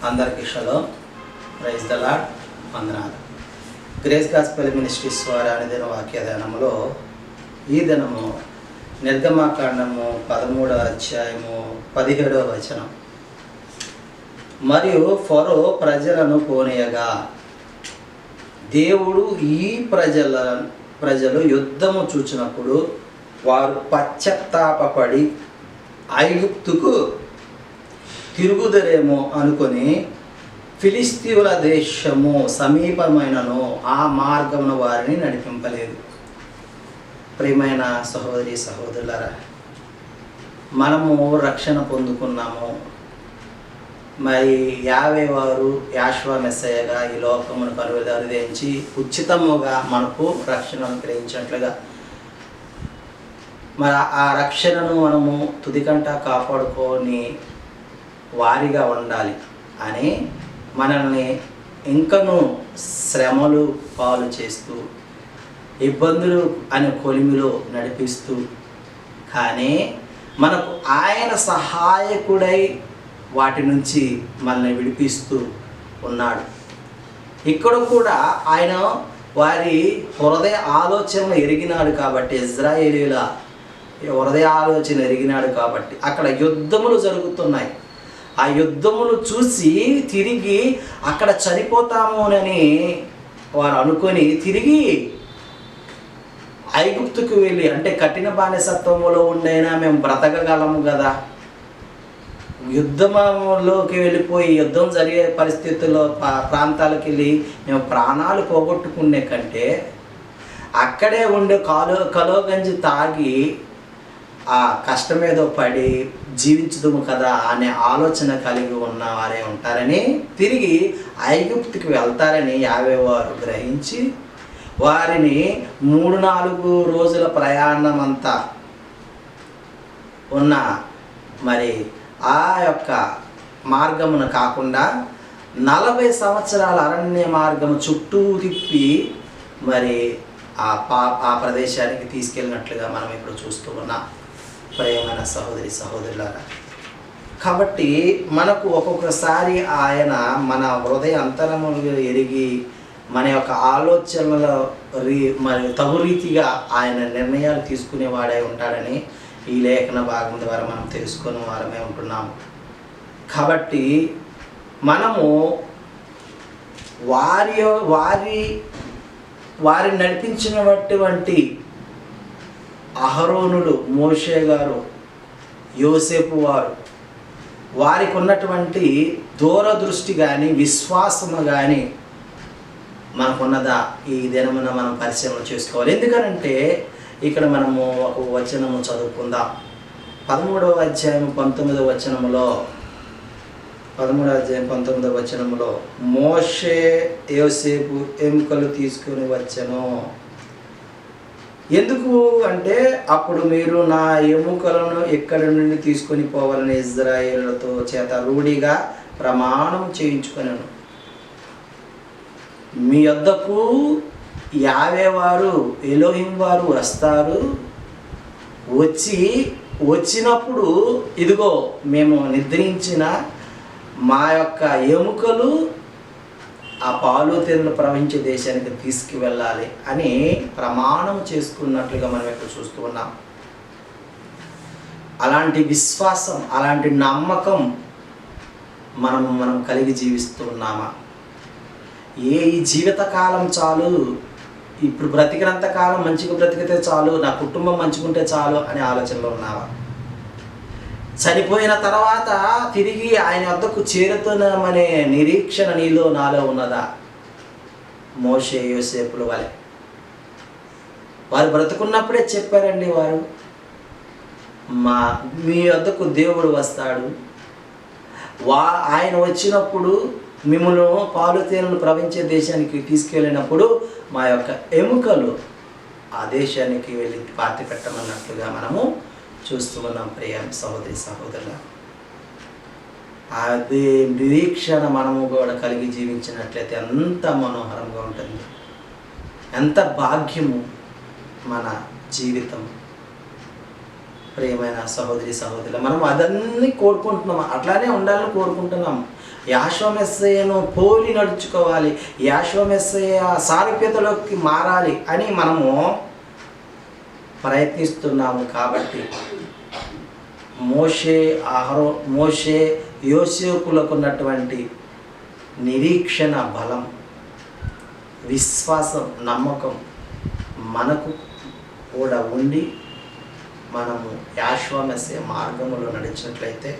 అందరికీ shalom, praise the lord, వందనాలు. Grace gospel ministries వారి అనుదిన వాక్య ధ్యానంలో ఈ దినము నిర్గమాకాండము 13వ అధ్యాయము 17వ వచనం. మరియు ఫరో ప్రజలను పోనీయగా దేవుడు ఈ ప్రజలు యుద్ధము చూచినప్పుడు వారు పశ్చాత్తాపపడి ఐగుప్తుకు తిరుగుదరేమో అనుకొని ఫిలిస్తీయుల దేశము సమీపమైనను ఆ మార్గమున వారిని నడిపింపలేదు. ప్రియమైన సహోదరి సహోదరులారా, మనము రక్షణ పొందుకున్నాము. మరి వారు యాషువ మెస్సయ్యగా ఈ లోకమును కలువరించి ఉచితముగా మనకు రక్షణ అనుగ్రహించినట్లుగా మరి ఆ రక్షణను మనము తుదికంట కాపాడుకొని వారిగా ఉండాలి అని మనల్ని ఇంకనూ శ్రమలు పాలు చేస్తూ ఇబ్బందులు అనే కొలిమిలో నడిపిస్తూ, కానీ మనకు ఆయన సహాయకుడై వాటి నుంచి మనల్ని విడిపిస్తూ ఉన్నాడు. ఇక్కడ కూడా ఆయన వారి హృదయ ఆలోచనలు ఎరిగినాడు కాబట్టి, ఇజ్రాయేలీల హృదయ ఆలోచన ఎరిగినాడు కాబట్టి అక్కడ యుద్ధములు జరుగుతున్నాయి. ఆ యుద్ధములు చూసి తిరిగి అక్కడ చనిపోతామోనని వారు అనుకొని తిరిగి ఐగుప్తుకు వెళ్ళి, అంటే కఠిన బానిసత్వంలో ఉండైనా మేము బ్రతకగలము కదా, యుద్ధంలోకి వెళ్ళిపోయి యుద్ధం జరిగే పరిస్థితుల్లో ప్రాంతాలకు వెళ్ళి మేము ప్రాణాలు పోగొట్టుకునే కంటే అక్కడే ఉండే కలోగంజి తాగి ఆ కష్టమేదో పడి జీవించదుము కదా అనే ఆలోచన కలిగి ఉన్న వారే ఉంటారని తిరిగి ఐగుప్తుకి వెళ్తారని వారు గ్రహించి వారిని 3-4 రోజుల ప్రయాణం అంతా ఉన్న మరి ఆ యొక్క మార్గమున కాకుండా 40 సంవత్సరాల అరణ్య మార్గము చుట్టూ తిప్పి మరి ఆ ప్రదేశానికి తీసుకెళ్ళినట్లుగా మనం ఇప్పుడు చూస్తూ ఉన్నాం. ప్రియమైన సహోదరి సహోదరులారా, కాబట్టి మనకు ఒక్కొక్కసారి ఆయన మన హృదయ అంతరములు ఎరిగి మన యొక్క ఆలోచనల మరి తగు రీతిగా ఆయన నిర్ణయాలు తీసుకునేవాడై ఉంటాడని ఈ లేఖన భాగం ద్వారా మనం తెలుసుకునే వారమే ఉంటున్నాము. కాబట్టి మనము వారి నడిపించినటువంటి అహరోనులు, మోషే గారు, యోసేపు వారు, వారికి ఉన్నటువంటి దూరదృష్టి కానీ విశ్వాసము కానీ మనకున్నదా ఈ దినమున మనం పరిశీలన చేసుకోవాలి. ఎందుకనంటే ఇక్కడ మనము ఒక వచనము చదువుకుందాం. 13వ అధ్యాయం 19వ వచనములో 13వ అధ్యాయం 19వ వచనములో మోషే యోసేపు ఎముకలు తీసుకొని వచ్చెను. ఎందుకు అంటే అప్పుడు మీరు నా ఎముకలను ఎక్కడి నుండి తీసుకొని పోవాలని ఇజ్రాయేలుతో చేత రూఢిగా ప్రమాణం చేయించుకొనెను. మీ వద్దకు వారు ఎలోహిం వారు వస్తారు. వచ్చినప్పుడు ఇదిగో మేము నిద్రించిన మా యొక్క ఎముకలు ఆ పాలు తేనెలు ప్రవహించే దేశానికి తీసుకువెళ్ళాలి అని ప్రమాణం చేసుకున్నట్లుగా మనం ఇక్కడ చూస్తూ ఉన్నాం. అలాంటి విశ్వాసం, అలాంటి నమ్మకం మనం కలిగి జీవిస్తూ ఉన్నామా? ఈ జీవితకాలం చాలు, ఇప్పుడు బ్రతికినంత కాలం మంచిగా బ్రతికితే చాలు, నా కుటుంబం మంచిగుంటే చాలు అనే ఆలోచనలో ఉన్నావా? చనిపోయిన తర్వాత తిరిగి ఆయన వద్దకు చేరుతున్నామనే నిరీక్షణ నీలో నాలో ఉన్నదా? మోషే యోసేపుల వలె వారు బ్రతుకున్నప్పుడే చెప్పారండి, వారు మీ వద్దకు దేవుడు వస్తాడు, ఆయన వచ్చినప్పుడు మిమ్మల్ని పాలు తేనెలు ప్రవహించే దేశానికి తీసుకెళ్ళినప్పుడు మా యొక్క ఎముకలు ఆ దేశానికి వెళ్ళి పాతి పెట్టమన్నట్లుగా మనము చూస్తూ ఉన్నాం. ప్రియ సహోదరి సహోదరుల, అదే నిరీక్షణ మనము కూడా కలిగి జీవించినట్లయితే ఎంత మనోహరంగా ఉంటుంది, ఎంత భాగ్యము మన జీవితం. ప్రియమైన సహోదరి సహోదరులు, మనం అదన్నీ కోరుకుంటున్నాం, అట్లానే ఉండాలని కోరుకుంటున్నాం. యెహోవా మెస్సీయను పోలి నడుచుకోవాలి, యెహోవా మెస్సీయ సారూప్యతలోకి మారాలి అని మనము ప్రయత్నిస్తున్నాము. కాబట్టి మోషే యోసేపులకు ఉన్నటువంటి నిరీక్షణ బలం, విశ్వాసం, నమ్మకం మనకు కూడా ఉండి మనము యెహోవా మెస్సీయ మార్గంలో నడిచినట్లయితే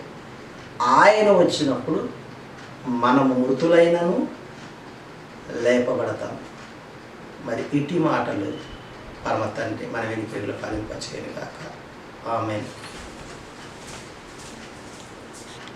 ఆయన వచ్చినప్పుడు మనము మృతులైనను లేపబడతాం. మరి ఇటీ మాటలు పరమ తండ్రి మన వెనుకలు ఫలింపచేయను గాక. ఆమేన్.